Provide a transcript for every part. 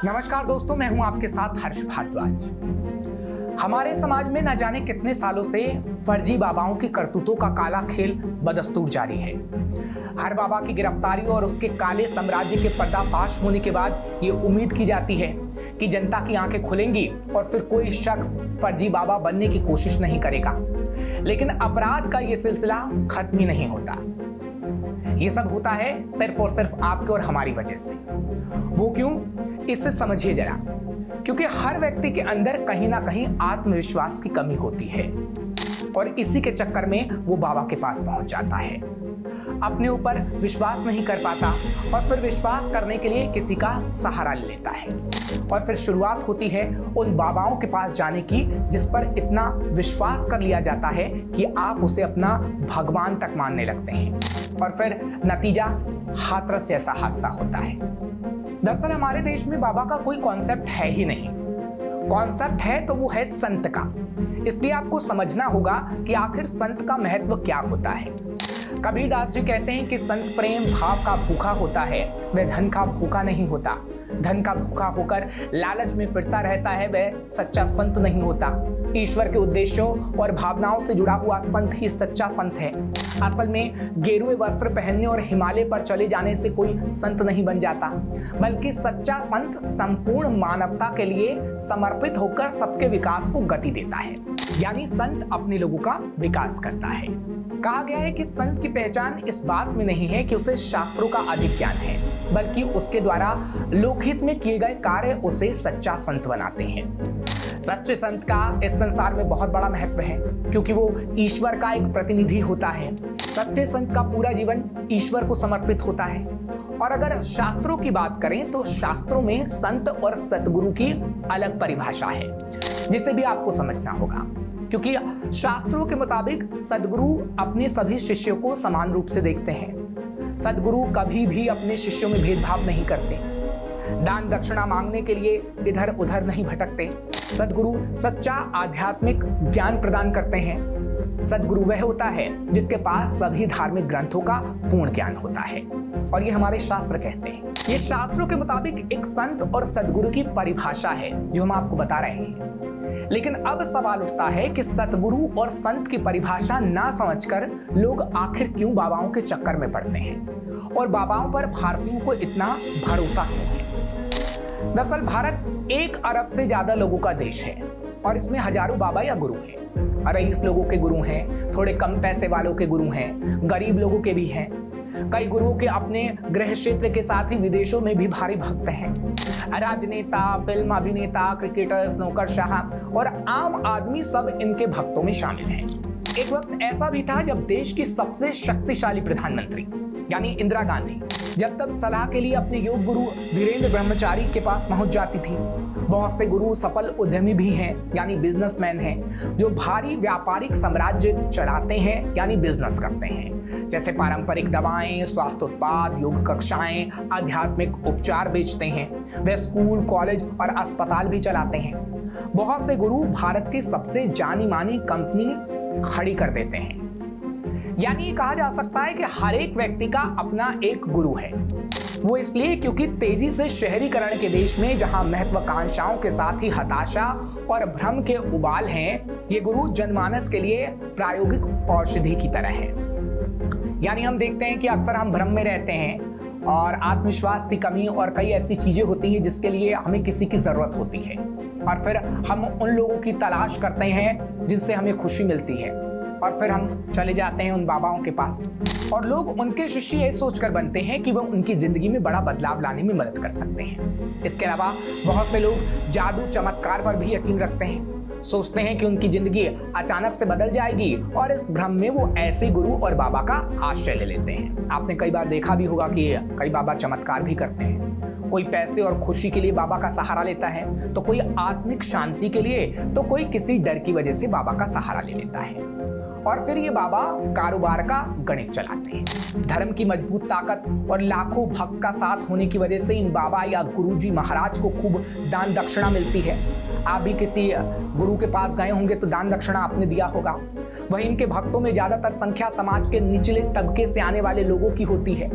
नमस्कार दोस्तों, मैं हूं आपके साथ हर्ष भारद्वाज। हमारे समाज में न जाने कितने सालों से फर्जी बाबाओं की करतूतों का काला खेल बदस्तूर जारी है। हर बाबा की गिरफ्तारी और उसके काले साम्राज्य के पर्दाफाश होने के बाद ये उम्मीद की जाती है कि जनता की आंखें खुलेंगी और फिर कोई शख्स फर्जी बाबा बनने की कोशिश नहीं करेगा। लेकिन अपराध का ये सिलसिला खत्म ही नहीं होता। ये सब होता है सिर्फ और सिर्फ आपके और हमारी वजह से। वो क्यों, इसे समझिए जरा। क्योंकि हर व्यक्ति के अंदर कहीं ना कहीं आत्मविश्वास की कमी होती है और इसी के चक्कर में वो बाबा के पास पहुंच जाता है। अपने ऊपर विश्वास नहीं कर पाता और फिर विश्वास करने के लिए किसी का सहारा ले लेता है और फिर शुरुआत होती है उन बाबाओं के पास जाने की जिस पर इतना विश्वास कर लिया जाता है कि आप उसे अपना भगवान तक मानने लगते हैं और फिर नतीजा हाथरस जैसा हादसा होता है। दरअसल हमारे देश में बाबा का कोई कॉन्सेप्ट है ही नहीं। कॉन्सेप्ट है तो वो है संत का। इसलिए आपको समझना होगा कि आखिर संत का महत्व क्या होता है। कबीरदास जी कहते हैं कि संत प्रेम भाव का भूखा होता है, वह धन का भूखा नहीं होता। धन का भूखा होकर लालच में फिरता रहता है, वह सच्चा संत नहीं होता। ईश्वर के उद्देश्यों और भावनाओं से जुड़ा हुआ संत ही सच्चा संत है। असल में गेरुए वस्त्र पहनने और हिमालय पर चले जाने से कोई संत नहीं बन जाता, बल्कि सच्चा संत संपूर्ण मानवता के लिए समर्पित होकर सबके विकास को गति देता है। यानी संत अपने लोगों का विकास करता है। कहा गया है कि संत की पहचान इस बात में नहीं है कि उसे शास्त्रों का अधिक ज्ञान है, बल्कि उसके द्वारा लोकहित में किए गए कार्य उसे सच्चा संत बनाते हैं। सच्चे संत का इस संसार में बहुत बड़ा महत्व है क्योंकि वो ईश्वर का एक प्रतिनिधि होता है। सच्चे संत का पूरा जीवन ईश्वर को समर्पित होता है। और अगर शास्त्रों की बात करें तो शास्त्रों में संत और सतगुरु की अलग परिभाषा है जिसे भी आपको समझना होगा, क्योंकि शास्त्रों के मुताबिक सद्गुरु अपने सभी शिष्यों को समान रूप से देखते हैं। सद्गुरु कभी भी अपने शिष्यों में भेदभाव नहीं करते, दान दक्षिणा मांगने के लिए इधर उधर नहीं भटकते। सद्गुरु सच्चा आध्यात्मिक ज्ञान प्रदान करते हैं। सद्गुरु वह होता है जिसके पास सभी धार्मिक ग्रंथों का पूर्ण ज्ञान होता है और ये हमारे शास्त्र कहते हैं। ये शास्त्रों के मुताबिक एक संत और सद्गुरु की परिभाषा है जो हम आपको बता रहे हैं। लेकिन अब सवाल उठता है कि सतगुरु और संत की परिभाषा ना समझकर लोग आखिर क्यों बाबाओं के चक्कर में पड़ते हैं और बाबाओं पर भारतीयों को इतना भरोसा क्यों है। दरअसल भारत 1 अरब से ज्यादा लोगों का देश है और इसमें हजारों बाबा या गुरु हैं। रईस लोगों के गुरु हैं, थोड़े कम पैसे वालों के गुरु हैं, गरीब लोगों के भी हैं। कई गुरुओं के अपने गृह क्षेत्र के साथ ही विदेशों में भी भारी भक्त हैं। राजनेता, फिल्म अभिनेता, क्रिकेटर्स, नौकरशाह और आम आदमी सब इनके भक्तों में शामिल हैं। एक वक्त ऐसा भी था जब देश की सबसे शक्तिशाली प्रधानमंत्री यानी इंदिरा गांधी जब तक सलाह के लिए अपने योग गुरु धीरेन्द्र ब्रह्मचारी के पास पहुंच जाती थी। बहुत से गुरु सफल उद्यमी भी हैं यानी बिजनेसमैन हैं जो भारी व्यापारिक साम्राज्य चलाते हैं यानी बिजनेस करते हैं, जैसे पारंपरिक दवाएं, स्वास्थ्य उत्पाद, योग कक्षाएं, आध्यात्मिक उपचार बेचते हैं। वे स्कूल, कॉलेज और अस्पताल भी चलाते हैं। बहुत से गुरु भारत की सबसे जानी मानी कंपनी खड़ी कर देते हैं। यानी कहा जा सकता है कि हर एक व्यक्ति का अपना एक गुरु है। वो इसलिए क्योंकि तेजी से शहरीकरण के देश में जहां महत्वाकांक्षाओं के साथ ही हताशा और भ्रम के उबाल हैं, ये गुरु जनमानस के लिए प्रायोगिक औषधि की तरह है। यानी हम देखते हैं कि अक्सर हम भ्रम में रहते हैं और आत्मविश्वास की कमी और कई ऐसी चीजें होती हैं जिसके लिए हमें किसी की जरूरत होती है और फिर हम उन लोगों की तलाश करते हैं जिनसे हमें खुशी मिलती है और फिर हम चले जाते हैं उन बाबाओं के पास और लोग उनके शिष्य ये सोचकर बनते हैं कि वो उनकी जिंदगी में बड़ा बदलाव लाने में मदद कर सकते हैं। इसके अलावा बहुत से लोग जादू चमत्कार पर भी यकीन रखते हैं, सोचते हैं कि उनकी जिंदगी अचानक से बदल जाएगी और इस भ्रम में वो ऐसे गुरु और बाबा का आश्रय ले लेते हैं। आपने कई बार देखा भी होगा कि कई बाबा चमत्कार भी करते हैं। कोई पैसे और खुशी के लिए बाबा का सहारा लेता है, तो कोई आत्मिक शांति के लिए, तो कोई किसी डर की वजह से बाबा का सहारा ले लेता है। और फिर ये बाबा कारोबार का गणित चलाते हैं। धर्म की मजबूत ताकत और लाखों भक्त का साथ होने की वजह से इन बाबा या गुरुजी महाराज को खूब दान दक्षिणा मिलती है। आप भी किसी गुरु के पास गए होंगे तो दान दक्षिणा आपने दिया होगा। वहीं इनके भक्तों में ज्यादातर संख्या समाज के निचले तबके से आने वाले लोगों की होती है।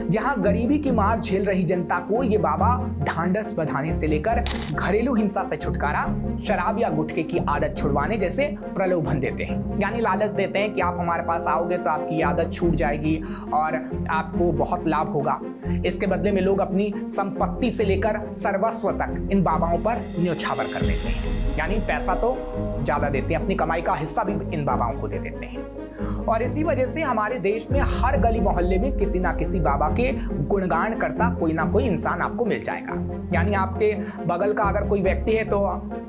जहां गरीबी की मार झेल रही जनता को ये बाबा ढांढस बंधाने से लेकर घरेलू हिंसा से छुटकारा, शराब या गुटखे की आदत छुड़वाने जैसे प्रलोभन देते हैं। यानी लालच देते हैं कि आप हमारे पास आओगे तो आपकी आदत छूट जाएगी और आपको बहुत लाभ होगा। इसके बदले में लोग अपनी संपत्ति से लेकर सर्वस्व तक इन बाबाओं पर न्योछावर कर देते हैं। यानी पैसा तो ज्यादा देते हैं, अपनी कमाई का हिस्सा भी इन बाबाओं को दे देते हैं। और इसी वजह से हमारे देश में हर गली मोहल्ले में किसी ना किसी बाबा के गुणगान करता कोई ना कोई इंसान आपको मिल जाएगा। यानी आपके बगल का अगर कोई व्यक्ति है तो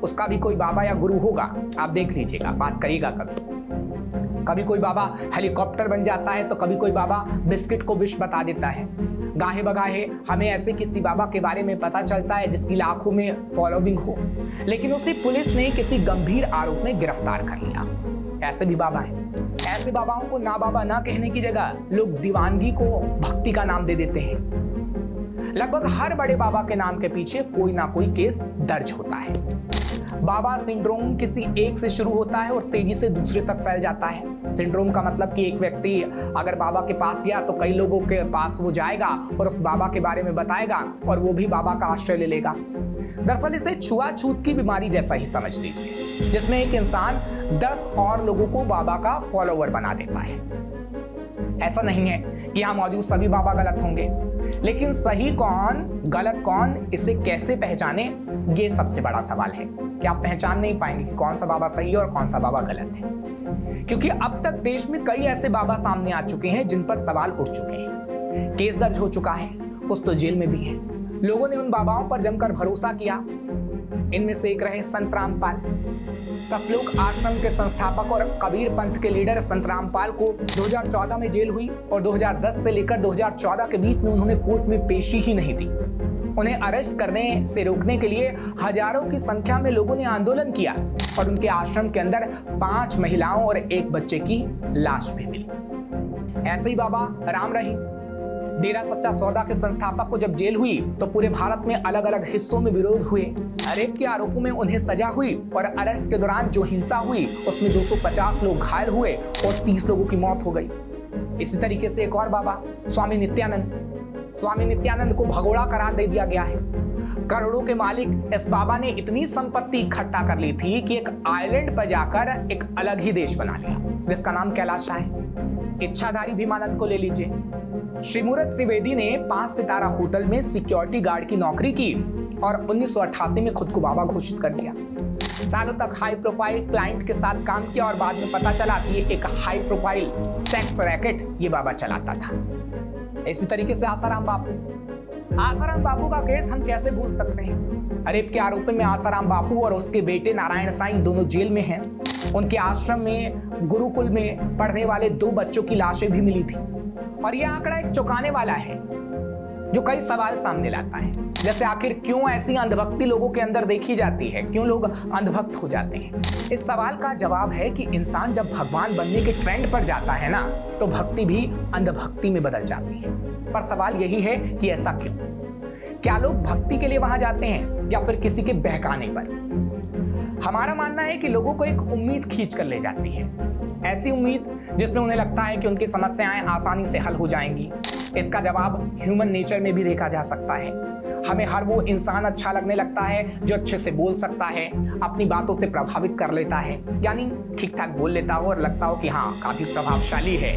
उसका भी कोई बाबा या गुरु होगा। आप देख लीजिएगा, बात करिएगा। कभी कोई बाबा हेलीकॉप्टर बन जाता है तो कभी कोई बाबा बिस्किट को विष बता देता है। गाहे बगाहे हमें ऐसे किसी बाबा के बारे में पता चलता है जिसकी लाखों में फॉलोइंग हो, लेकिन उसे पुलिस ने किसी गंभीर आरोप में गिरफ्तार कर लिया। ऐसे भी बाबा हैं। ऐसे बाबाओं को ना बाबा ना कहने की जगह लोग दीवानगी को भक्ति का नाम दे देते हैं। लगभग हर बड़े बाबा के नाम के पीछे कोई ना कोई केस दर्ज होता है। बाबा सिंड्रोम किसी एक से शुरू होता है और तेजी से दूसरे तक फैल जाता है। सिंड्रोम का मतलब कि एक व्यक्ति अगर बाबा के पास गया तो कई लोगों के पास वो जाएगा और उस बाबा के बारे में बताएगा और वो भी बाबा का आश्रय ले लेगा। दरअसल इसे छुआछूत की बीमारी जैसा ही समझ लीजिए, जिसमें एक इंसान 10 और लोगों को बाबा का फॉलोवर बना देता है। ऐसा नहीं है कि यहाँ मौजूद सभी बाबा गलत होंगे, लेकिन सही कौन गलत कौन इसे कैसे पहचाने, ये सबसे बड़ा सवाल है कि आप पहचान नहीं पाएंगे कि कौन सा बाबा सही है और कौन सा बाबा गलत है। क्योंकि अब तक देश में कई ऐसे बाबा सामने आ चुके हैं जिन पर सवाल उठ चुके हैं, केस दर्ज हो चुका है, कुछ तो जेल में भी हैं। लोगों ने उन बाबाओं पर जमकर भरोसा किया। इनमें से एक रहे संत रामपाल। सतलोक आश्रम के संस्थापक और कबीर पंथ के लीडर संत रामपाल को 2014 में जेल हुई और 2010 से लेकर 2014 के बीच में उन्होंने कोर्ट में पेशी ही नहीं दी। उन्हें अरेस्ट करने से रोकने के लिए हजारों की संख्या में लोगों ने आंदोलन किया और उनके आश्रम के अंदर 5 महिलाओं और 1 बच्चे की लाश भी मिली। ऐसे ही बाबा राम रहीम, डेरा सच्चा सौदा के संस्थापक को जब जेल हुई तो पूरे भारत में अलग अलग हिस्सों में विरोध हुए। रेप के आरोपों में उन्हें सजा हुई और अरेस्ट के दौरान जो हिंसा हुई उसमें 250 लोग घायल हुए और 30 लोगों की मौत हो गई। इसी तरीके से एक और बाबा स्वामी नित्यानंद को भगोड़ा करार दे दिया गया है। करोड़ों के मालिक इस बाबा ने इतनी संपत्ति इकट्ठा कर ली थी कि एक आइलैंड पर जाकर एक अलग ही देश बना लिया जिसका नाम कैलाश है। इच्छाधारी भीमानंद को ले लीजिए। श्रीमूरत त्रिवेदी ने 5 सितारा होटल में सिक्योरिटी गार्ड की नौकरी की और 1988 में खुद को बाबा घोषित कर दिया। सालों तक हाई प्रोफाइल क्लाइंट के साथ काम किया और बाद में पता चला कि ये एक हाई प्रोफाइल सेक्स रैकेट ये बाबा चलाता था। इसी तरीके से आसाराम बापू का केस हम कैसे भूल सकते हैं। रेप के आरोपी में आसाराम बापू और उसके बेटे नारायण साईं दोनों जेल में हैं। उनके आश्रम में गुरुकुल में पढ़ने वाले 2 बच्चों की लाशें भी मिली थी। और यह आंकड़ा एक चौंकाने वाला है जो कई सवाल सामने लाता है, जैसे आखिर क्यों ऐसी अंधभक्ति लोगों के अंदर देखी जाती है, क्यों लोग अंधभक्त हो जाते हैं। इस सवाल का जवाब है कि इंसान जब भगवान बनने के ट्रेंड पर जाता है ना, तो भक्ति भी अंधभक्ति में बदल जाती है। पर सवाल यही है कि ऐसा क्यों? क्या लोग भक्ति के लिए वहां जाते हैं या फिर किसी के बहकाने पर? हमारा मानना है कि लोगों को एक उम्मीद खींच कर ले जाती है, ऐसी उम्मीद जिसमें उन्हें लगता है कि उनकी समस्याएं आसानी से हल हो जाएंगी। इसका जवाब ह्यूमन नेचर में भी देखा जा सकता है। हमें हर वो इंसान अच्छा लगने लगता है जो अच्छे से बोल सकता है, अपनी बातों से प्रभावित कर लेता है, यानी ठीक ठाक बोल लेता हो और लगता हो कि हाँ काफी प्रभावशाली है,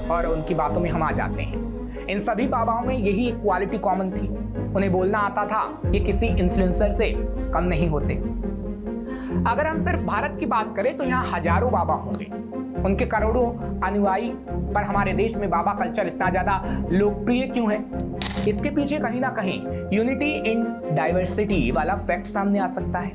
और उनकी बातों में हम आ जाते हैं। इन सभी बाबाओं में यही एक क्वालिटी कॉमन थी, उन्हें बोलना आता था। ये किसी इन्फ्लुएंसर से कम नहीं होते। अगर हम सिर्फ भारत की बात करें तो यहाँ हजारों बाबा होंगे, उनके करोड़ों अनुयायी। पर हमारे देश में बाबा कल्चर इतना ज्यादा लोकप्रिय क्यों है? इसके पीछे कहीं ना कहीं यूनिटी इन डाइवर्सिटी वाला फैक्ट सामने आ सकता है।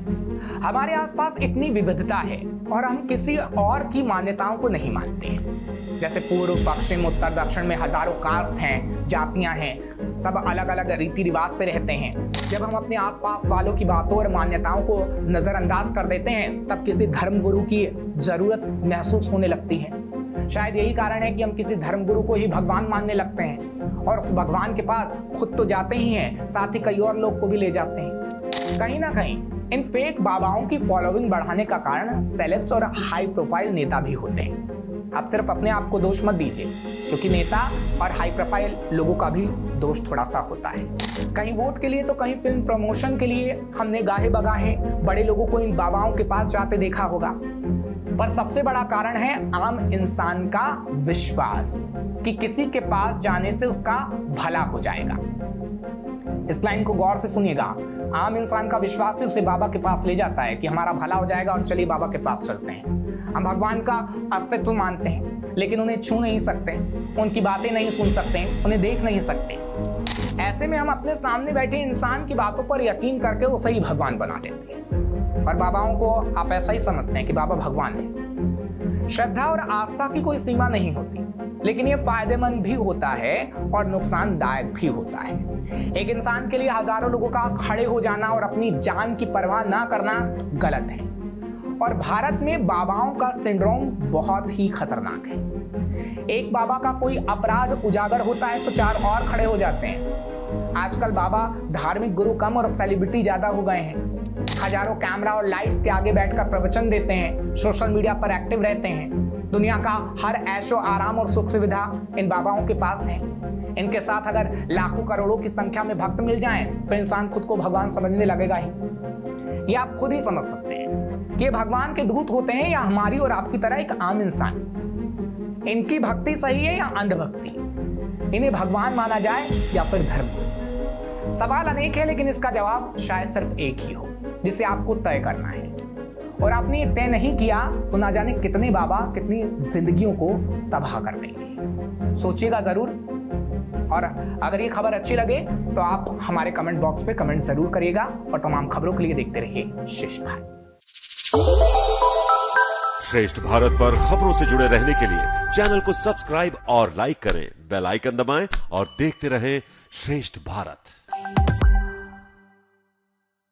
हमारे आसपास इतनी विविधता है और हम किसी और की मान्यताओं को नहीं मानते हैं। जैसे पूर्व, पश्चिम, उत्तर, दक्षिण में हजारों कास्ट हैं, जातियां हैं, सब अलग अलग रीति रिवाज से रहते हैं। जब हम अपने आसपास वालों की बातों और मान्यताओं को नजरअंदाज कर देते हैं, तब किसी धर्म गुरु की जरूरत महसूस होने लगती है। शायद यही कारण है कि हम किसी धर्मगुरु को ही भगवान मानने लगते हैं और उस भगवान के पास खुद तो जाते ही हैं, साथ ही कई और लोग को भी ले जाते हैं। कहीं ना कहीं इन फेक बाबाओं की फॉलोइंग बढ़ाने का कारण सेलेब्स और हाई प्रोफाइल नेता भी होते हैं। आप सिर्फ अपने आप को दोष मत दीजिए, क्योंकि नेता और हाई प्रोफाइल लोगों का भी दोष थोड़ा सा होता है। कहीं वोट के लिए तो कहीं फिल्म प्रमोशन के लिए हमने गाहे बगाहे बड़े लोगों को इन बाबाओं के पास जाते देखा होगा। पर सबसे बड़ा कारण है आम इंसान का विश्वास कि किसी के पास जाने से उसका भला हो जाएगा। इस लाइन को गौर से सुनिएगा। आम इंसान का विश्वास ही उसे बाबा के पास ले जाता है कि हमारा भला हो जाएगा और चलिए बाबा के पास चलते हैं। हम भगवान का अस्तित्व मानते हैं, लेकिन उन्हें छू नहीं सकते, उनकी बातें नहीं सुन सकते, उन्हें देख नहीं सकते। ऐसे में हम अपने सामने बैठे इंसान की बातों पर यकीन करके उसे ही भगवान बना देते हैं। और बाबाओं को आप ऐसा ही समझते हैं कि बाबा भगवान है। श्रद्धा और आस्था की कोई सीमा नहीं होती, लेकिन ये फायदेमंद भी होता है और नुकसानदायक भी होता है। एक इंसान के लिए हजारों लोगों का खड़े हो जाना और अपनी जान की परवाह ना करना गलत है। और भारत में बाबाओं का सिंड्रोम बहुत ही खतरनाक है। एक बाबा का कोई अपराध उजागर होता है तो 4 और खड़े हो जाते हैं। आजकल बाबा धार्मिक गुरु कम और सेलिब्रिटी ज्यादा हो गए हैं। हजारों कैमरा और लाइट्स के आगे बैठकर प्रवचन देते हैं, सोशल मीडिया पर एक्टिव रहते हैं। दुनिया का हर ऐशो आराम और सुख सुविधा इन बाबाओं के पास है। इनके साथ अगर लाखों करोड़ों की संख्या में भक्त मिल जाएं, तो इंसान खुद को भगवान समझने लगेगा ही। ये आप खुद ही समझ सकते हैं कि भगवान के दूत होते हैं या हमारी और आपकी तरह एक आम इंसान। इनकी भक्ति सही है या अंधभक्ति, इन्हें भगवान माना जाए या फिर धर्म। सवाल अनेक है, लेकिन इसका जवाब शायद सिर्फ एक ही हो, जिसे आपको तय करना है। और आपने तय नहीं किया तो ना जाने कितने बाबा कितनी जिंदगियों को तबाह कर देंगे। सोचिएगा जरूर। और अगर ये खबर अच्छी लगे तो आप हमारे कमेंट बॉक्स पे कमेंट जरूर करिएगा और तमाम खबरों के लिए देखते रहिए श्रेष्ठ भारत। श्रेष्ठ भारत पर खबरों से जुड़े रहने के लिए चैनल को सब्सक्राइब और लाइक करें, बेल आइकन दबाएं और देखते रहें श्रेष्ठ भारत।